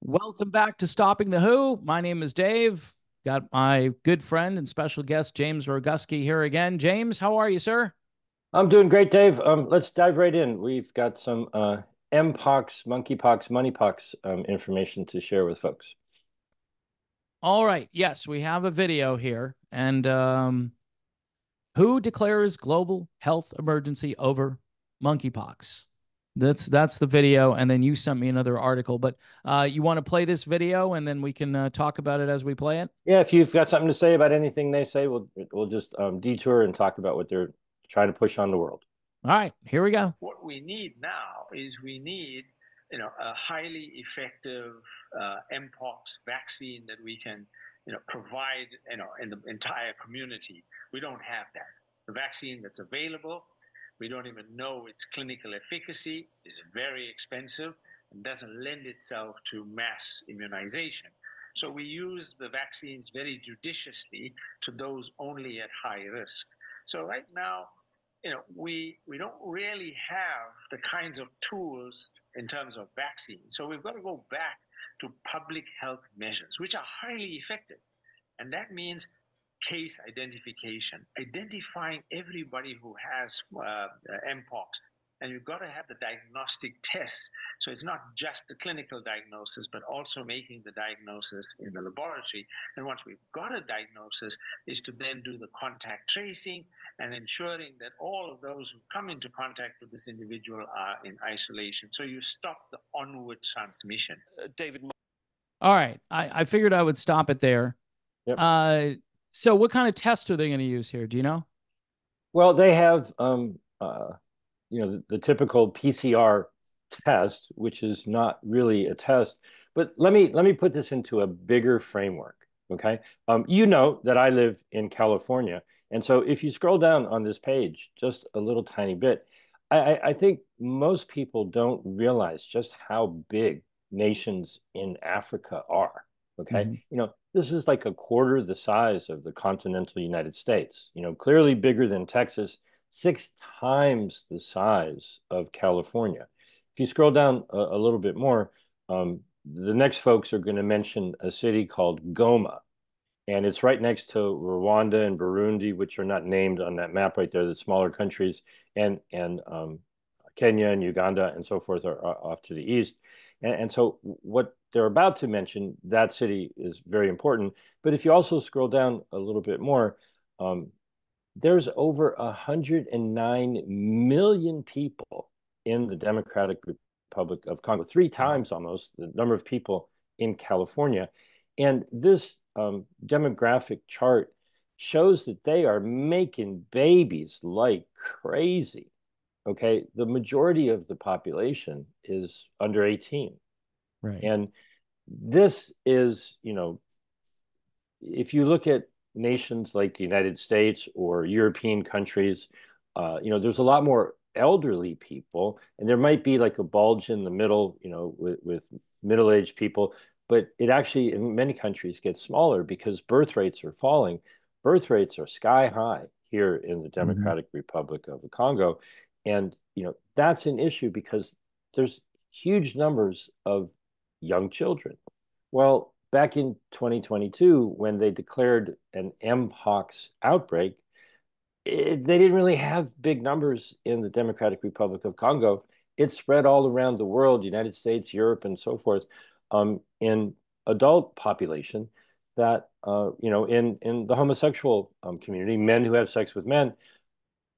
Welcome back to Stopping the Who. My name is Dave. Got my good friend and special guest, James Roguski, here again. James, how are you, sir? I'm doing great, Dave. Let's dive right in. We've got some mpox, monkeypox, moneypox information to share with folks. All right. Yes, we have a video here. And who declares global health emergency over monkeypox? That's the video. And then you sent me another article. But you want to play this video and then we can talk about it as we play it? Yeah, if you've got something to say about anything they say, we'll just detour and talk about what they're trying to push on the world. All right, here we go. What we need now is we need, a highly effective mpox vaccine that we can, provide, in the entire community. We don't have that. The vaccine that's available, we don't even know its clinical efficacy, is very expensive and doesn't lend itself to mass immunization. So we use the vaccines very judiciously to those only at high risk. So right now, we don't really have the kinds of tools in terms of vaccines. So we've got to go back to public health measures, which are highly effective. And that means case identification, identifying everybody who has mpox. And you've got to have the diagnostic tests. So it's not just the clinical diagnosis, but also making the diagnosis in the laboratory. And once we've got a diagnosis, is to then do the contact tracing and ensuring that all of those who come into contact with this individual are in isolation. So you stop the onward transmission. David. All right. I figured I would stop it there. Yep. So what kind of test are they going to use here? Do you know? Well, they have the typical PCR test, which is not really a test. But let me put this into a bigger framework. Okay. You know that I live in California. And so if you scroll down on this page just a little tiny bit, I think most people don't realize just how big nations in Africa are. Okay. Mhm. This is like a quarter the size of the continental United States, clearly bigger than Texas, 6 times the size of California. If you scroll down a little bit more, the next folks are going to mention a city called Goma, and it's right next to Rwanda and Burundi, which are not named on that map right there, the smaller countries, and Kenya and Uganda and so forth are off to the east. And so what they're about to mention, that city is very important. But if you also scroll down a little bit more, there's over 109 million people in the Democratic Republic of Congo, 3 times almost the number of people in California. And this demographic chart shows that they are making babies like crazy. Okay, the majority of the population is under 18. Right. And this is, if you look at nations like the United States or European countries, there's a lot more elderly people, and there might be like a bulge in the middle, with middle-aged people, but it actually in many countries gets smaller because birth rates are falling. Birth rates are sky high here in the Mhm. Democratic Republic of the Congo, and that's an issue because there's huge numbers of young children. Well, back in 2022, when they declared an mpox outbreak, they didn't really have big numbers in the Democratic Republic of Congo. It spread all around the world, United States, Europe, and so forth, in adult population that, in the homosexual community, men who have sex with men,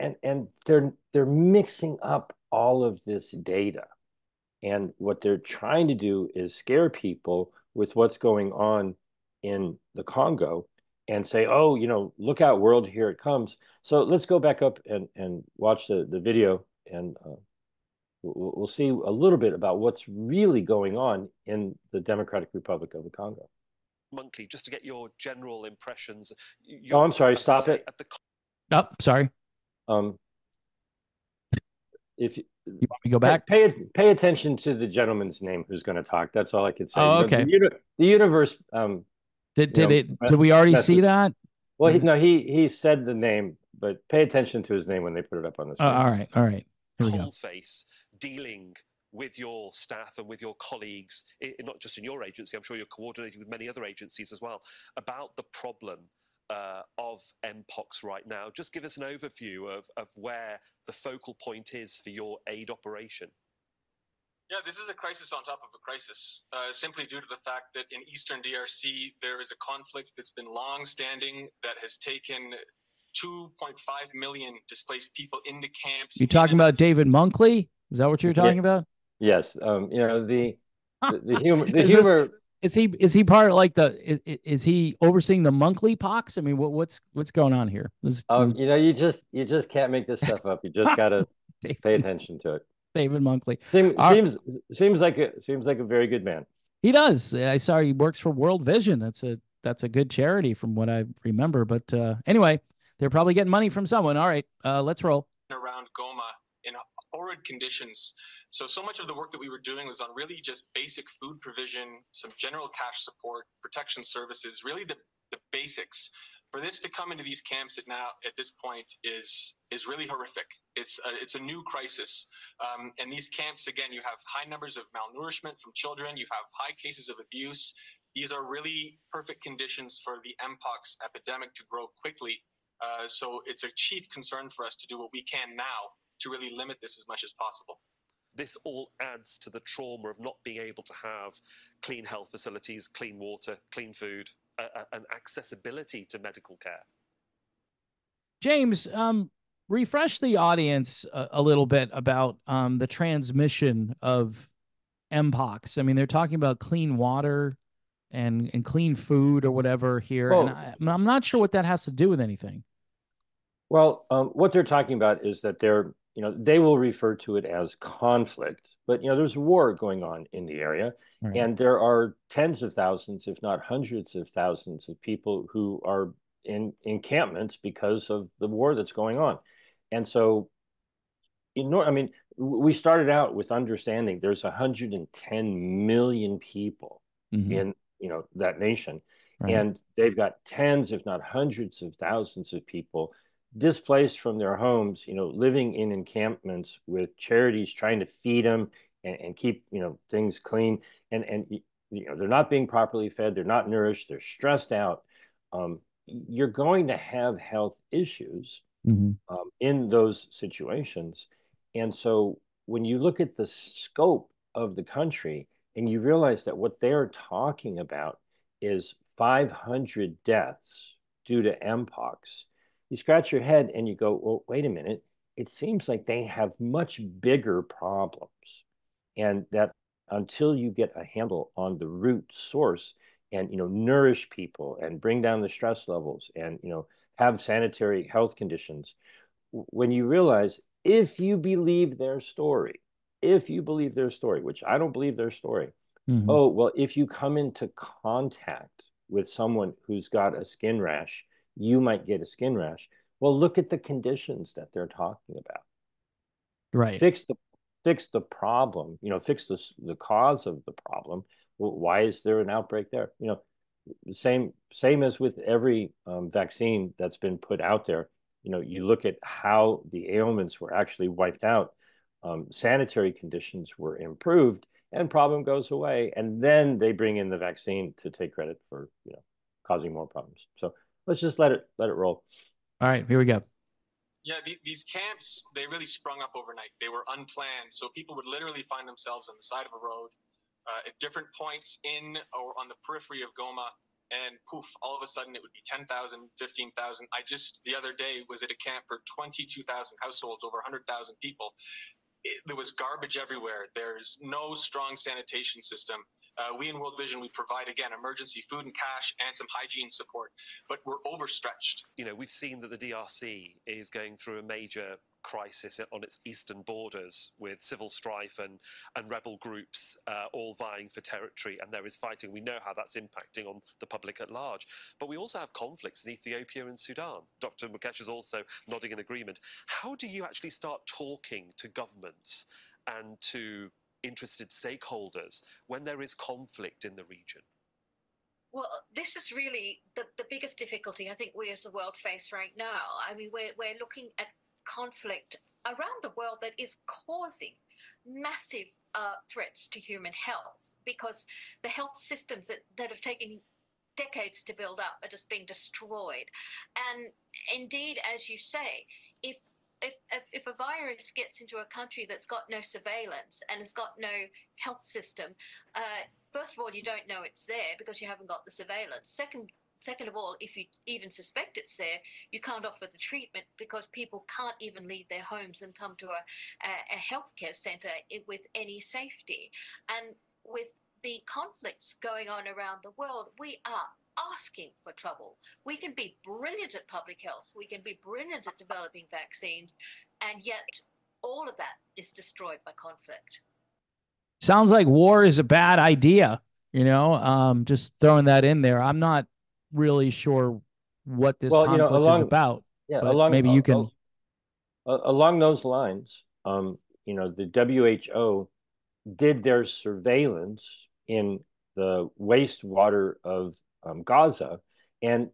and they're mixing up all of this data. And what they're trying to do is scare people with what's going on in the Congo and say, oh, look out, world, here it comes. So let's go back up and watch the video, and we'll see a little bit about what's really going on in the Democratic Republic of the Congo. Monkley, just to get your general impressions. Oh, I'm sorry, stop it. Oh, sorry. If You want me to go back? pay attention to the gentleman's name who's going to talk. That's all I could say. Oh, okay. The universe. Did we already see that? Well, he said the name, but pay attention to his name when they put it up on the screen. All right. All right. Here we go. Face dealing with your staff and with your colleagues, not just in your agency, I'm sure you're coordinating with many other agencies as well, about the problem of mpox right now. Just give us an overview of where the focal point is for your aid operation. Yeah, this is a crisis on top of a crisis, simply due to the fact that in Eastern DRC, there is a conflict that's been long-standing that has taken 2.5 million displaced people into camps. You talking about David Monkley? Is that what you're talking about? Yes. You know, the humor. The Is humor. Is he part of like is he overseeing the Monkley pox? I mean, what's going on here? You know, you just can't make this stuff up. You just gotta pay attention to it. David Monkley seems like a very good man. He does. I saw he works for World Vision. That's a good charity from what I remember. But anyway, they're probably getting money from someone. All right, let's roll. Around Goma in horrid conditions. So much of the work that we were doing was on really just basic food provision, some general cash support, protection services, really the basics. For this to come into these camps at this point is really horrific. It's a new crisis. And these camps, again, you have high numbers of malnourishment from children. You have high cases of abuse. These are really perfect conditions for the mpox epidemic to grow quickly. So it's a chief concern for us to do what we can now to really limit this as much as possible. This all adds to the trauma of not being able to have clean health facilities, clean water, clean food, and accessibility to medical care. James, refresh the audience a little bit about the transmission of mpox. I mean, they're talking about clean water and clean food or whatever here, well, and I'm not sure what that has to do with anything. Well, what they're talking about is that they will refer to it as conflict, but there's war going on in the area, right. And there are tens of thousands, if not hundreds of thousands of people who are in encampments because of the war that's going on. And so, I mean, we started out with understanding there's 110 million people in that nation, right. And they've got tens, if not hundreds of thousands of people displaced from their homes, living in encampments with charities trying to feed them and keep, things clean. And they're not being properly fed. They're not nourished. They're stressed out. You're going to have health issues in those situations. And so when you look at the scope of the country and you realize that what they're talking about is 500 deaths due to mpox, you scratch your head and you go, well, wait a minute. It seems like they have much bigger problems, and that until you get a handle on the root source and, nourish people and bring down the stress levels and, have sanitary health conditions, when you realize if you believe their story, which I don't believe their story, oh, well, if you come into contact with someone who's got a skin rash, you might get a skin rash. Well, look at the conditions that they're talking about. Right. Fix the problem, fix the cause of the problem. Well, why is there an outbreak there? Same as with every vaccine that's been put out there. You look at how the ailments were actually wiped out. Sanitary conditions were improved and problem goes away. And then they bring in the vaccine to take credit for, causing more problems. So let's just let it roll. All right, here we go. Yeah, these camps, they really sprung up overnight. They were unplanned. So people would literally find themselves on the side of a road at different points in or on the periphery of Goma. And poof, all of a sudden it would be 10,000, 15,000. The other day was at a camp for 22,000 households, over 100,000 people. There was garbage everywhere. There's no strong sanitation system. We in World Vision, we provide, again, emergency food and cash and some hygiene support, but we're overstretched. We've seen that the DRC is going through a major crisis on its eastern borders with civil strife and rebel groups all vying for territory, and there is fighting. We know how that's impacting on the public at large. But we also have conflicts in Ethiopia and Sudan. Dr. Mukesh is also nodding in agreement. How do you actually start talking to governments and to interested stakeholders when there is conflict in the region? Well, this is really the biggest difficulty I think we as the world face right now. I mean, we're looking at conflict around the world that is causing massive threats to human health, because the health systems that have taken decades to build up are just being destroyed. And indeed, as you say, if if a virus gets into a country that's got no surveillance and has got no health system, first of all, you don't know it's there because you haven't got the surveillance. Second of all, if you even suspect it's there, you can't offer the treatment because people can't even leave their homes and come to a healthcare center with any safety. And with the conflicts going on around the world, we are asking for trouble. We can be brilliant at public health, we can be brilliant at developing vaccines, and yet all of that is destroyed by conflict. Sounds like war is a bad idea, just throwing that in there. I'm not really sure what this conflict is about, but maybe you can. Along those lines, the WHO did their surveillance in the wastewater of Gaza, and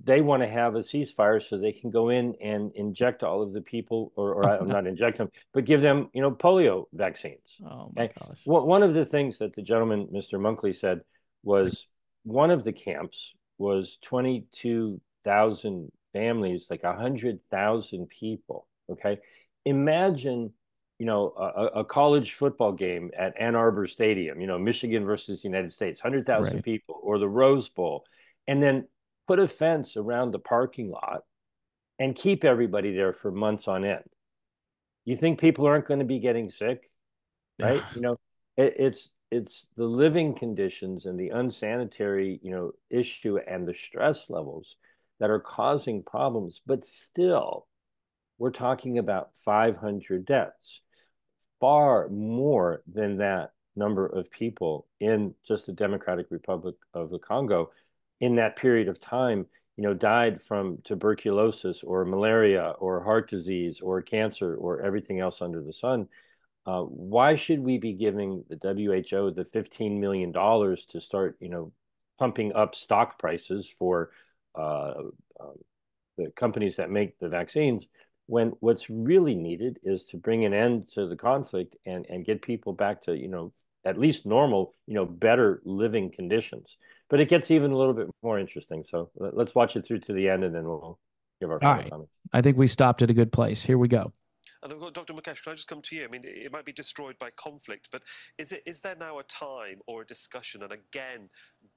they want to have a ceasefire so they can go in and inject all of the people, or not inject them, but give them polio vaccines. Oh my gosh! One of the things that the gentleman, Mr. Monkley, said was one of the camps was 22,000 families, like 100,000 people. Okay, imagine a college football game at Ann Arbor Stadium, Michigan versus the United States, 100,000 people, or the Rose Bowl, and then put a fence around the parking lot and keep everybody there for months on end. You think people aren't going to be getting sick, right? It's the living conditions and the unsanitary, issue and the stress levels that are causing problems. But still, we're talking about 500 deaths, far more than that number of people in just the Democratic Republic of the Congo in that period of time, died from tuberculosis or malaria or heart disease or cancer or everything else under the sun. Why should we be giving the WHO the $15 million to start, pumping up stock prices for the companies that make the vaccines, when what's really needed is to bring an end to the conflict and get people back to, at least normal, better living conditions. But it gets even a little bit more interesting. So let's watch it through to the end, and then we'll give our final comments. I think we stopped at a good place. Here we go. And I've got Dr. Mukesh, can I just come to you? I mean, it might be destroyed by conflict, but is there now a time or a discussion, and again,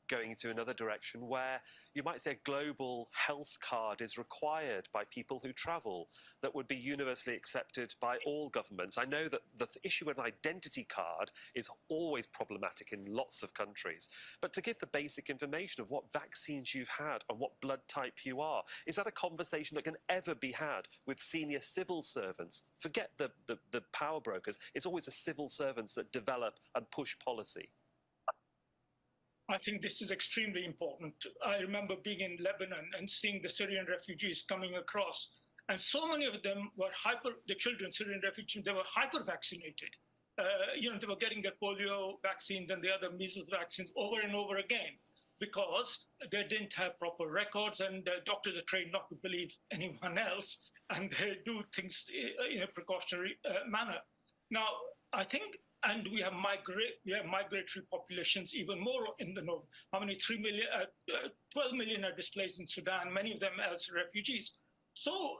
going to another direction, where you might say a global health card is required by people who travel, that would be universally accepted by all governments? I know that the issue with an identity card is always problematic in lots of countries, but to give the basic information of what vaccines you've had and what blood type you are, is that a conversation that can ever be had with senior civil servants? Forget the power brokers. It's always the civil servants that develop and push policy. I think this is extremely important. I remember being in Lebanon and seeing the Syrian refugees coming across, and so many of them were the children, Syrian refugees, they were hyper-vaccinated. They were getting the polio vaccines and the other measles vaccines over and over again because they didn't have proper records, and doctors are trained not to believe anyone else, and they do things in a precautionary manner. Now, I think, and we have migratory populations even more in the north. How many? 12 million are displaced in Sudan, many of them as refugees. So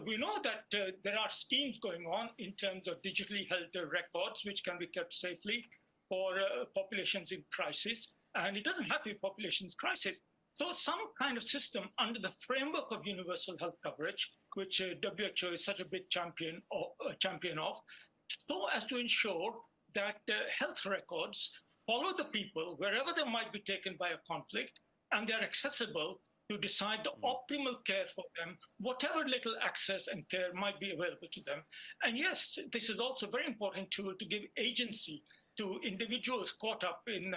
we know that there are schemes going on in terms of digitally held records, which can be kept safely for populations in crisis. And it doesn't have to be populations crisis. So some kind of system under the framework of universal health coverage, which WHO is such a big champion of, so as to ensure that health records follow the people wherever they might be taken by a conflict, and they're accessible to decide the optimal care for them, whatever little access and care might be available to them. And yes, this is also very important to give agency to individuals caught up in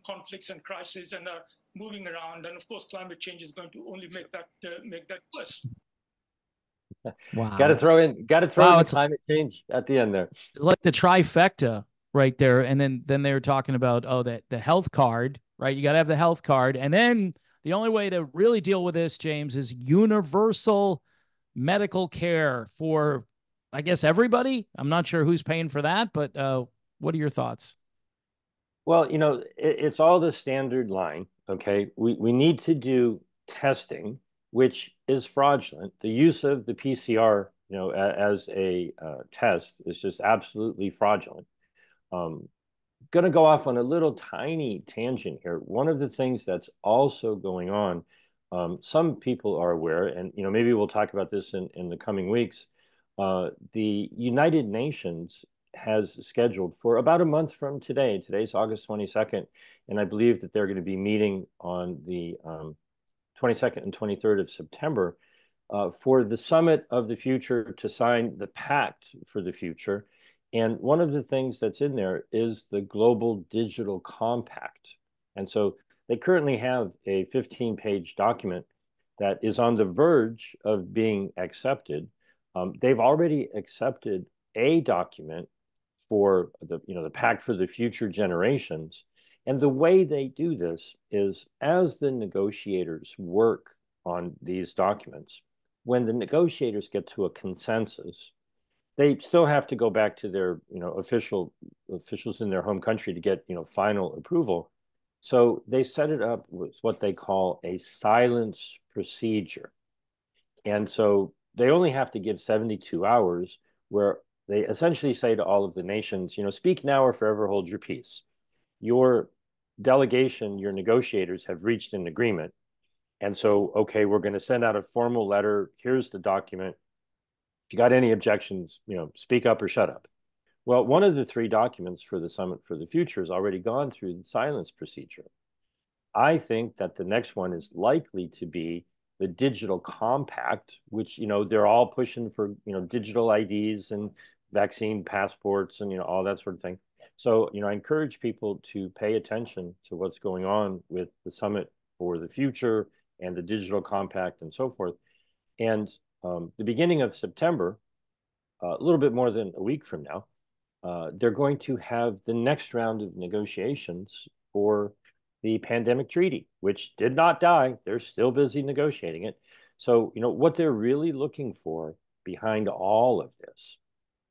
conflicts and crises and are moving around. And of course, climate change is going to only make that worse. Wow. Got to throw in the climate change at the end there. It's like the trifecta right there. And then they were talking about, the health card, right? You got to have the health card. And then the only way to really deal with this, James, is universal medical care for I guess everybody. I'm not sure who's paying for that, but what are your thoughts? Well, it's all the standard line. Okay, we need to do testing, which is fraudulent. The use of the PCR, as a test is just absolutely fraudulent. Going to go off on a little tiny tangent here. One of the things that's also going on, some people are aware, and maybe we'll talk about this in the coming weeks. The United Nations has scheduled for about a month from today. Today's August 22nd, and I believe that they're going to be meeting on the 22nd and 23rd of September for the Summit of the Future to sign the Pact for the Future. And one of the things that's in there is the Global Digital Compact. And so they currently have a 15-page document that is on the verge of being accepted. They've already accepted a document for the Pact for the Future Generations. And the way they do this is as the negotiators work on these documents, when the negotiators get to a consensus, they still have to go back to their officials in their home country to get final approval. So they set it up with what they call a silence procedure. And so they only have to give 72 hours where they essentially say to all of the nations, speak now or forever hold your peace. Your delegation, your negotiators have reached an agreement. And so, okay, we're going to send out a formal letter. Here's the document. If you got any objections, speak up or shut up. Well, one of the three documents for the Summit for the Future has already gone through the silence procedure. I think that the next one is likely to be the Digital Compact, which, they're all pushing for, digital IDs and vaccine passports and, all that sort of thing. So, I encourage people to pay attention to what's going on with the Summit for the Future and the Digital Compact and so forth. And the beginning of September, a little bit more than a week from now, they're going to have the next round of negotiations for the pandemic treaty, which did not die. They're still busy negotiating it. So, what they're really looking for behind all of this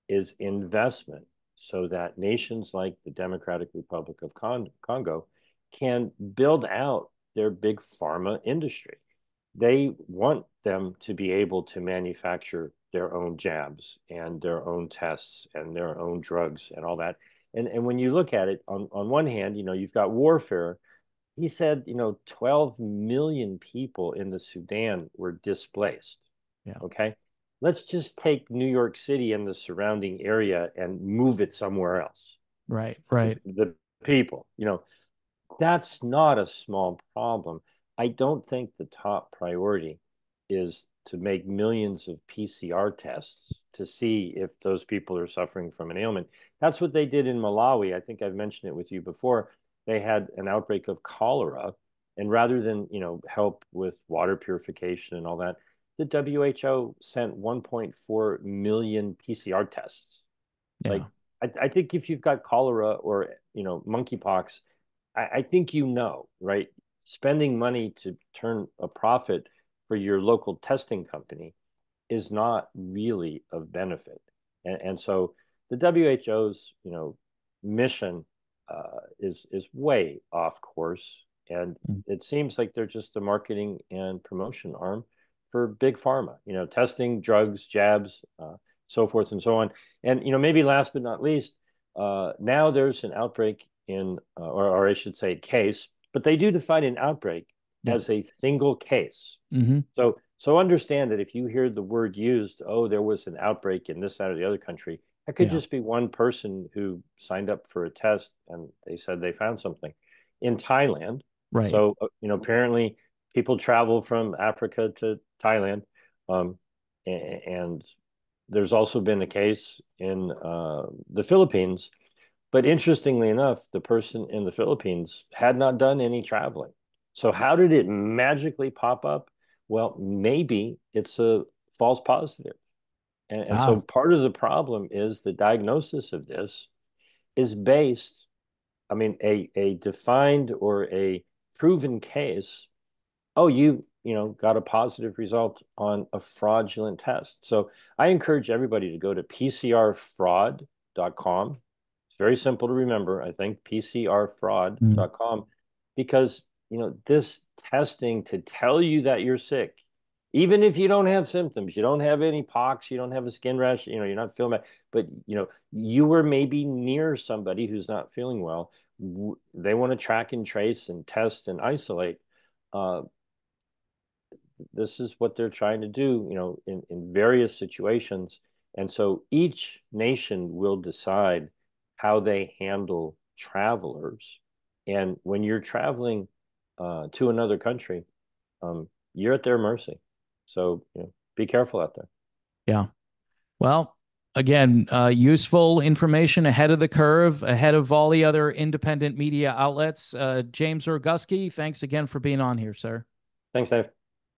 is investment so that nations like the Democratic Republic of Congo can build out their big pharma industry. They want them to be able to manufacture their own jabs and their own tests and their own drugs and all that. And when you look at it, on one hand, you've got warfare. He said, 12 million people in the Sudan were displaced. Yeah. Okay. Let's just take New York City and the surrounding area and move it somewhere else. Right, right. The people, that's not a small problem. I don't think the top priority is to make millions of PCR tests to see if those people are suffering from an ailment. That's what they did in Malawi. I think I've mentioned it with you before. They had an outbreak of cholera, and rather than, help with water purification and all that, the WHO sent 1.4 million PCR tests. Yeah. Like, I think if you've got cholera or, monkeypox, I think right? Spending money to turn a profit for your local testing company is not really of benefit. And so the WHO's, mission is way off course. And it seems like they're just a marketing and promotion arm for big pharma, testing, drugs, jabs, so forth and so on. And, maybe last but not least, now there's an outbreak or I should say case, but they do define an outbreak as a single case. Mm-hmm. So understand that if you hear the word used, oh, there was an outbreak in this, that, or the other country, that could just be one person who signed up for a test and they said they found something in Thailand. Right. So, apparently people travel from Africa to Thailand. And there's also been a case in the Philippines. But interestingly enough, the person in the Philippines had not done any traveling. So how did it magically pop up? Well, maybe it's a false positive. And so part of the problem is the diagnosis of this is based, a defined or a proven case. Oh, got a positive result on a fraudulent test. So I encourage everybody to go to pcrfraud.com. It's very simple to remember, I think, pcrfraud.com, because, this testing to tell you that you're sick, even if you don't have symptoms, you don't have any pox, you don't have a skin rash, you're not feeling bad, but, you were maybe near somebody who's not feeling well. They want to track and trace and test and isolate. This is what they're trying to do, in various situations. And so each nation will decide how they handle travelers. And when you're traveling to another country, you're at their mercy. So, be careful out there. Yeah. Well, again, useful information ahead of the curve, ahead of all the other independent media outlets. James Roguski, thanks again for being on here, sir. Thanks, Dave.